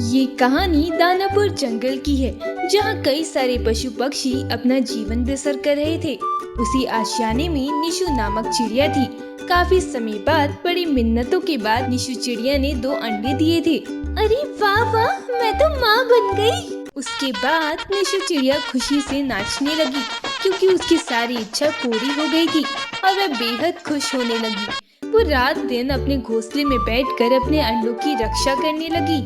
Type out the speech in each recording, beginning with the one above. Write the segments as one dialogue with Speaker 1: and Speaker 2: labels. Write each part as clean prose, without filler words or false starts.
Speaker 1: ये कहानी दानापुर जंगल की है, जहाँ कई सारे पशु पक्षी अपना जीवन बसर कर रहे थे। उसी आशियाने में निशु नामक चिड़िया थी। काफी समय बाद बड़ी मिन्नतों के बाद निशु चिड़िया ने 2 अंडे दिए थे। अरे वाह वाह, मैं तो माँ बन गई। उसके बाद निशु चिड़िया खुशी से नाचने लगी, क्योंकि उसकी सारी इच्छा पूरी हो गई थी और वह बेहद खुश होने लगी। वो रात दिन अपने घोंसले में बैठकर अपने अंडों की रक्षा करने लगी।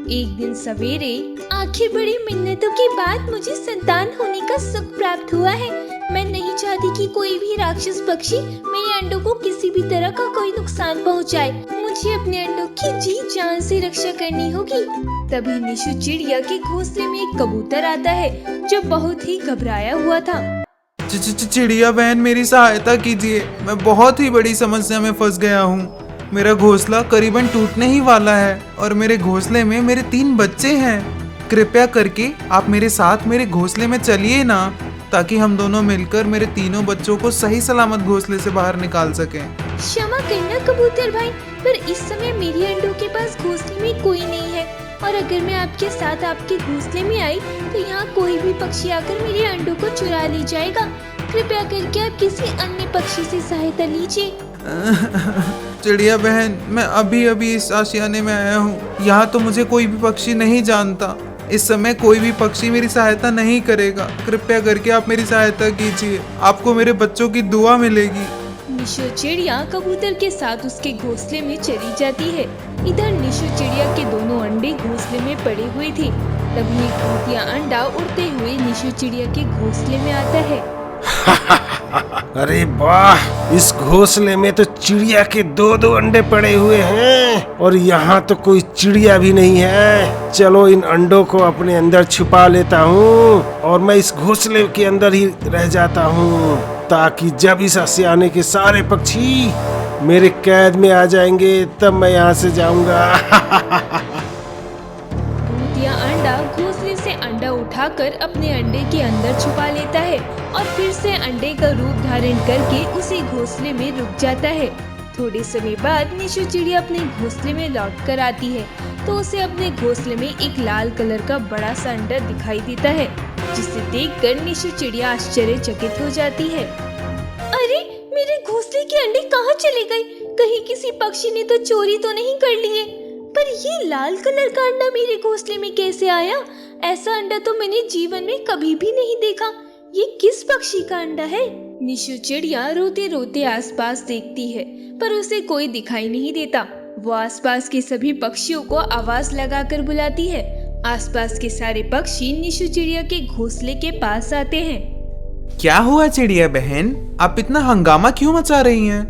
Speaker 1: एक दिन सवेरे, आखिर बड़ी मिन्नतों के बाद मुझे संतान होने का सुख प्राप्त हुआ है। मैं नहीं चाहती कि कोई भी राक्षस पक्षी मेरे अंडों को किसी भी तरह का कोई नुकसान पहुंचाए। मुझे अपने अंडों की जी जान से रक्षा करनी होगी। तभी निशु चिड़िया के घोंसले में एक कबूतर आता है, जो बहुत ही घबराया हुआ था।
Speaker 2: चिड़िया बहन, मेरी सहायता कीजिए। मैं बहुत ही बड़ी समस्या में फंस गया हूँ। मेरा घोंसला करीबन टूटने ही वाला है और मेरे घोंसले में मेरे 3 बच्चे हैं। कृपया करके आप मेरे साथ मेरे घोंसले में चलिए ना, ताकि हम दोनों मिलकर मेरे तीनों बच्चों को सही सलामत घोंसले से बाहर निकाल सकें।
Speaker 1: क्षमा करना कबूतर भाई, पर इस समय मेरे अंडों के पास घोंसले में कोई नहीं है, और अगर मैं आपके साथ आपके घोंसले में आई तो यहाँ कोई भी पक्षी आकर मेरे अंडों को चुरा ले जाएगा। कृपया करके आप किसी अन्य पक्षी से सहायता लीजिए।
Speaker 2: चिड़िया बहन, मैं अभी इस आशियाने में आया हूँ। यहाँ तो मुझे कोई भी पक्षी नहीं जानता। इस समय कोई भी पक्षी मेरी सहायता नहीं करेगा। कृपया करके आप मेरी सहायता कीजिए, आपको मेरे बच्चों की दुआ मिलेगी।
Speaker 1: निशु चिड़िया कबूतर के साथ उसके घोंसले में चली जाती है। इधर निशु चिड़िया के दोनों अंडे घोंसले में पड़े हुए थे। तभी एक भूतिया अंडा उड़ते हुए निशु चिड़िया के घोंसले में आता है।
Speaker 3: अरे वाह, इस घोंसले में तो चिड़िया के 2 अंडे पड़े हुए हैं और यहाँ तो कोई चिड़िया भी नहीं है। चलो इन अंडों को अपने अंदर छुपा लेता हूँ और मैं इस घोंसले के अंदर ही रह जाता हूँ, ताकि जब इस आशियाने के सारे पक्षी मेरे कैद में आ जाएंगे तब मैं यहाँ से जाऊंगा।
Speaker 1: भूतिया अंडा घोंसले से अंडा उठाकर अपने अंडे के अंदर छुपा लेता है और फिर से अंडे का रूप धारण करके उसी घोंसले में रुक जाता है। थोड़े समय बाद निशु चिड़िया अपने घोंसले में लौट कर आती है, तो उसे अपने घोंसले में एक लाल कलर का बड़ा सा अंडा दिखाई देता है, जिसे देखकर निशु चिड़िया आश्चर्यचकित हो जाती है। अरे, मेरे घोंसले के अंडे कहाँ चले गए? कहीं किसी पक्षी ने तो चोरी तो नहीं कर लिए? पर ये लाल कलर का अंडा मेरे घोंसले में कैसे आया? ऐसा अंडा तो मैंने जीवन में कभी भी नहीं देखा। ये किस पक्षी का अंडा है? निशु चिड़िया रोते रोते आसपास देखती है, पर उसे कोई दिखाई नहीं देता। वो आसपास के सभी पक्षियों को आवाज लगाकर बुलाती है। आसपास के सारे पक्षी निशु चिड़िया के घोंसले के पास आते हैं।
Speaker 2: क्या हुआ चिड़िया बहन, आप इतना हंगामा क्यों मचा रही हैं?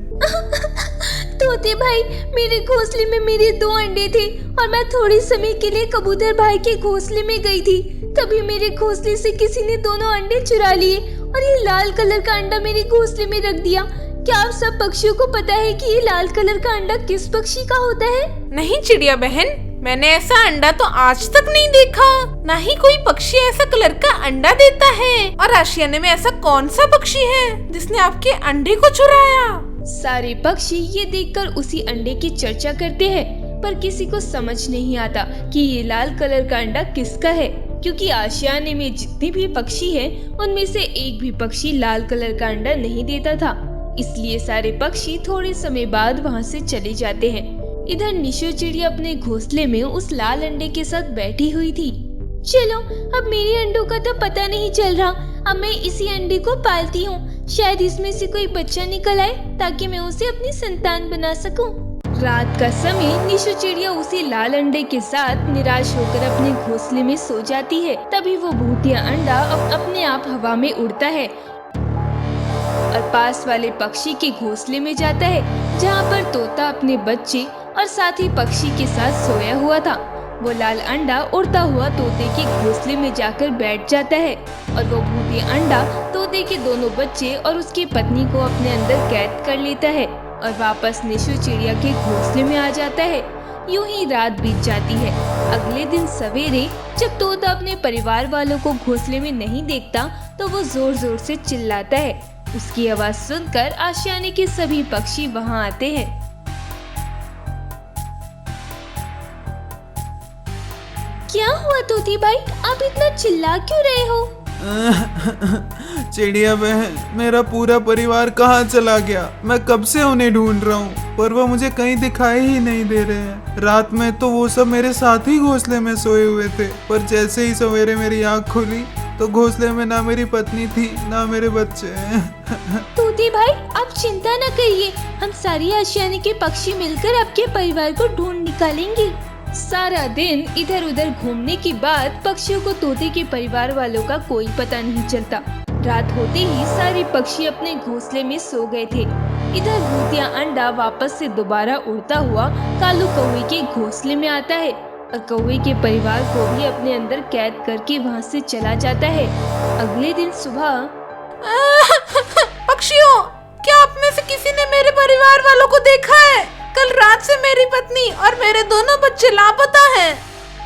Speaker 1: तोते भाई, मेरे घोंसले में मेरे 2 अंडे थे और मैं थोड़े समय के लिए कबूतर भाई के घोंसले में गई थी। तभी मेरे घोंसले से किसी ने दोनों अंडे चुरा लिए और ये लाल कलर का अंडा मेरे घोंसले में रख दिया। क्या आप सब पक्षियों को पता है कि ये लाल कलर का अंडा किस पक्षी का होता है?
Speaker 4: नहीं चिड़िया बहन, मैंने ऐसा अंडा तो आज तक नहीं देखा। ना ही कोई पक्षी ऐसा कलर का अंडा देता है। और आशियाने में ऐसा कौन सा पक्षी है जिसने आपके अंडे को चुराया?
Speaker 1: सारे पक्षी ये देखकर उसी अंडे की चर्चा करते हैं, पर किसी को समझ नहीं आता कि ये लाल कलर का अंडा किसका है, क्योंकि आशियाने में जितने भी पक्षी हैं, उनमें से एक भी पक्षी लाल कलर का अंडा नहीं देता था। इसलिए सारे पक्षी थोड़े समय बाद वहाँ से चले जाते हैं। इधर निशु चिड़िया अपने घोंसले में उस लाल अंडे के साथ बैठी हुई थी। चलो, अब मेरे अंडों का तो पता नहीं चल रहा। अब मैं इसी अंडे को पालती हूँ। शायद इसमें से कोई बच्चा निकल आए, ताकि मैं उसे अपनी संतान बना सकूं। रात का समय निशु चिड़िया उसी लाल अंडे के साथ निराश होकर अपने घोंसले में सो जाती है। तभी वो भूतिया अंडा अपने आप हवा में उड़ता है और पास वाले पक्षी के घोंसले में जाता है, जहाँ पर तोता अपने बच्चे और साथी पक्षी के साथ सोया हुआ था। वो लाल अंडा उड़ता हुआ तोते के घोंसले में जाकर बैठ जाता है और वो भूतिया अंडा तोते के दोनों बच्चे और उसकी पत्नी को अपने अंदर कैद कर लेता है और वापस निशु चिड़िया के घोंसले में आ जाता है। यूं ही रात बीत जाती है। अगले दिन सवेरे जब तोता अपने परिवार वालों को घोंसले में नहीं देखता, तो वो जोर जोर से चिल्लाता है। उसकी आवाज सुनकर आशियाने के सभी पक्षी वहाँ आते हैं। क्या हुआ तोती भाई, आप इतना चिल्ला क्यों रहे हो?
Speaker 2: चिड़िया बहन, मेरा पूरा परिवार कहाँ चला गया? मैं कब से उन्हें ढूंढ रहा हूँ, पर वो मुझे कहीं दिखाई ही नहीं दे रहे हैं। रात में तो वो सब मेरे साथ ही घोंसले में सोए हुए थे, पर जैसे ही सवेरे मेरी आँख खुली तो घोंसले में ना मेरी पत्नी थी ना मेरे बच्चे।
Speaker 1: तोती भाई, आप चिंता न करिए, हम सारी आशियाने के पक्षी मिलकर आपके परिवार को ढूंढ निकालेंगे। सारा दिन इधर उधर घूमने के बाद पक्षियों को तोते के परिवार वालों का कोई पता नहीं चलता। रात होते ही सारे पक्षी अपने घोंसले में सो गए थे। इधर भूतिया अंडा वापस से दोबारा उड़ता हुआ कालू कौवे के घोंसले में आता है और कौवे के परिवार को भी अपने अंदर कैद करके वहाँ से चला जाता है। अगले दिन सुबह
Speaker 4: पक्षियों, क्या आप में से किसी ने मेरे परिवार वालों को देखा है? कल रात से मेरी पत्नी और मेरे दोनों बच्चे लापता हैं।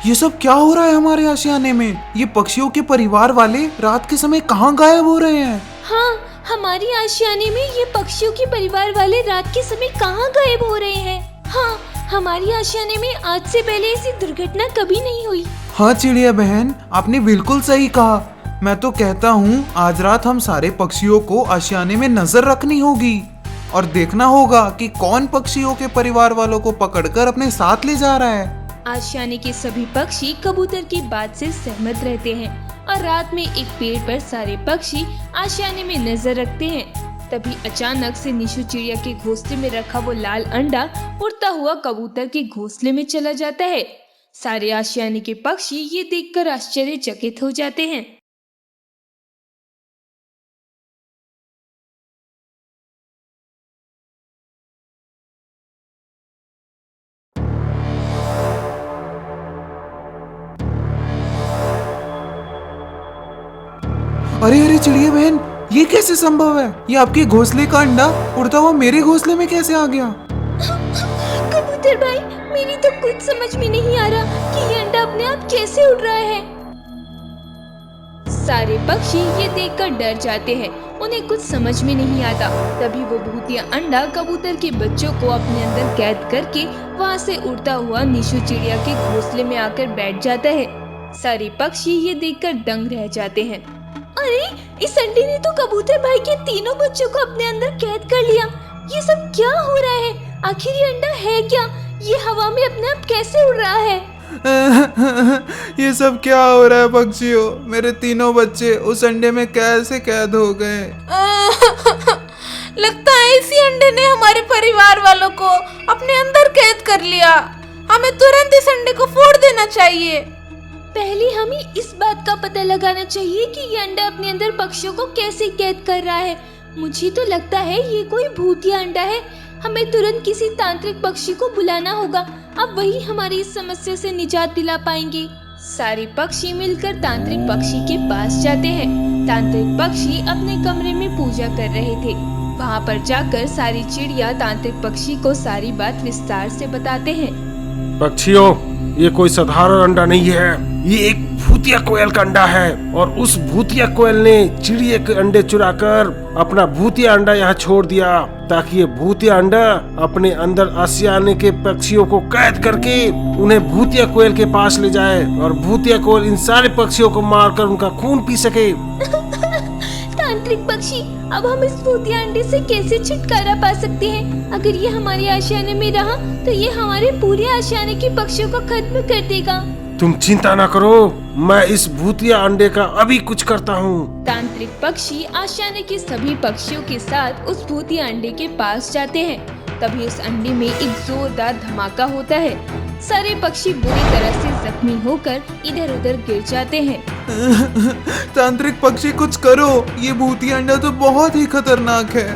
Speaker 2: ये सब क्या हो रहा है हमारे आशियाने में? ये पक्षियों के परिवार वाले रात के समय कहाँ गायब हो रहे हैं?
Speaker 1: हाँ, हमारी आशियाने में ये पक्षियों के परिवार वाले रात के समय कहाँ गायब हो रहे हैं? हाँ, हमारी आशियाने में आज से पहले ऐसी दुर्घटना कभी नहीं हुई।
Speaker 2: हाँ चिड़िया बहन, आपने बिल्कुल सही कहा। मैं तो कहता हूँ आज रात हम सारे पक्षियों को आशियाने में नजर रखनी होगी और देखना होगा कि कौन पक्षियों के परिवार वालों को पकड़कर अपने साथ ले जा रहा है।
Speaker 1: आशियाने के सभी पक्षी कबूतर की बात से सहमत रहते हैं और रात में एक पेड़ पर सारे पक्षी आशियाने में नजर रखते हैं। तभी अचानक से निशु चिड़िया के घोंसले में रखा वो लाल अंडा उड़ता हुआ कबूतर के घोंसले में चला जाता है। सारे आशियाने के पक्षी ये देखकर आश्चर्यचकित हो जाते हैं।
Speaker 2: अरे अरे चिड़िया बहन, ये कैसे संभव है? ये आपके घोंसले का अंडा उड़ता हुआ मेरे घोंसले में कैसे आ गया?
Speaker 1: कबूतर भाई, मेरी तो कुछ समझ में नहीं आ रहा कि ये अंडा अपने आप कैसे उड़ रहा है। सारे पक्षी ये देखकर डर जाते हैं, उन्हें कुछ समझ में नहीं आता। तभी वो भूतिया अंडा कबूतर के बच्चों को अपने अंदर कैद करके वहाँ से उड़ता हुआ निशु चिड़िया के घोंसले में आकर बैठ जाता है। सारे पक्षी ये देखकर दंग रह जाते हैं। अरे, इस अंडे ने तो कबूतर भाई के तीनों बच्चों को अपने अंदर कैद कर लिया। ये सब क्या हो रहा है? आखिर ये अंडा है क्या? ये हवा में अपने आप कैसे उड़ रहा है?
Speaker 2: ये सब क्या हो रहा है पक्षियों? मेरे तीनों बच्चे उस अंडे में कैसे कैद हो गए?
Speaker 4: लगता है इसी अंडे ने हमारे परिवार वालों को अपने अंदर कैद कर लिया। हमें तुरंत इस अंडे को फोड़ देना चाहिए।
Speaker 1: पहले हमें इस बात का पता लगाना चाहिए कि ये अंडा अपने अंदर पक्षियों को कैसे कैद कर रहा है। मुझे तो लगता है ये कोई भूतिया अंडा है। हमें तुरंत किसी तांत्रिक पक्षी को बुलाना होगा, अब वही हमारी इस समस्या से निजात दिला पाएंगे। सारे पक्षी मिलकर तांत्रिक पक्षी के पास जाते हैं। तांत्रिक पक्षी अपने कमरे में पूजा कर रहे थे। वहाँ पर जाकर सारी चिड़िया तांत्रिक पक्षी को सारी बात विस्तार से बताते हैं।
Speaker 3: पक्षियों, ये कोई साधारण अंडा नहीं है, ये एक भूतिया कोयल का अंडा है और उस भूतिया कोयल ने चिड़िया के अंडे चुराकर अपना भूतिया अंडा यहाँ छोड़ दिया ताकि ये भूतिया अंडा अपने अंदर आशियाने के पक्षियों को कैद करके उन्हें भूतिया कोयल के पास ले जाए और भूतिया कोयल इन सारे पक्षियों को मारकर उनका खून पी सके।
Speaker 1: तांत्रिक पक्षी, अब हम इस भूतिया अंडे से कैसे छुटकारा पा सकते हैं? अगर ये हमारे आशियाने में रहा तो ये हमारे पूरे आशियाने के पक्षियों को खत्म कर देगा।
Speaker 3: तुम चिंता ना करो, मैं इस भूतिया अंडे का अभी कुछ करता हूँ।
Speaker 1: तांत्रिक पक्षी आशियाने के सभी पक्षियों के साथ उस भूतिया अंडे के पास जाते हैं। तभी उस अंडे में एक जोरदार धमाका होता है। सारे पक्षी बुरी तरह से जख्मी होकर इधर उधर गिर जाते हैं।
Speaker 2: तांत्रिक पक्षी कुछ करो, ये भूतिया अंडा तो बहुत ही खतरनाक है।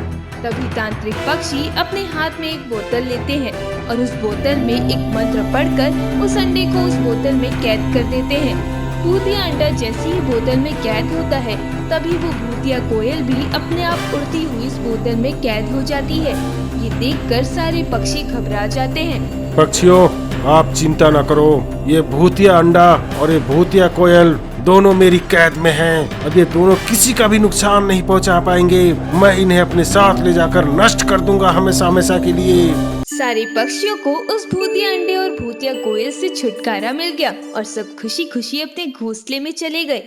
Speaker 1: तभी तांत्रिक पक्षी अपने हाथ में एक बोतल लेते हैं और उस बोतल में एक मंत्र पढ़कर उस अंडे को उस बोतल में कैद कर देते हैं। भूतिया अंडा जैसे ही बोतल में कैद होता है तभी वो भूतिया कोयल भी अपने आप उड़ती हुई इस बोतल में कैद हो जाती है। ये देखकर सारे पक्षी घबरा जाते हैं।
Speaker 3: पक्षियों, आप चिंता न करो, ये भूतिया अंडा और ये भूतिया कोयल दोनों मेरी कैद में हैं। अब ये दोनों किसी का भी नुकसान नहीं पहुंचा पाएंगे। मैं इन्हें अपने साथ ले जाकर नष्ट कर दूंगा हमेशा हमेशा के लिए।
Speaker 1: सारे पक्षियों को उस भूतिया अंडे और भूतिया कोयल से छुटकारा मिल गया और सब खुशी खुशी अपने घोंसले में चले गए।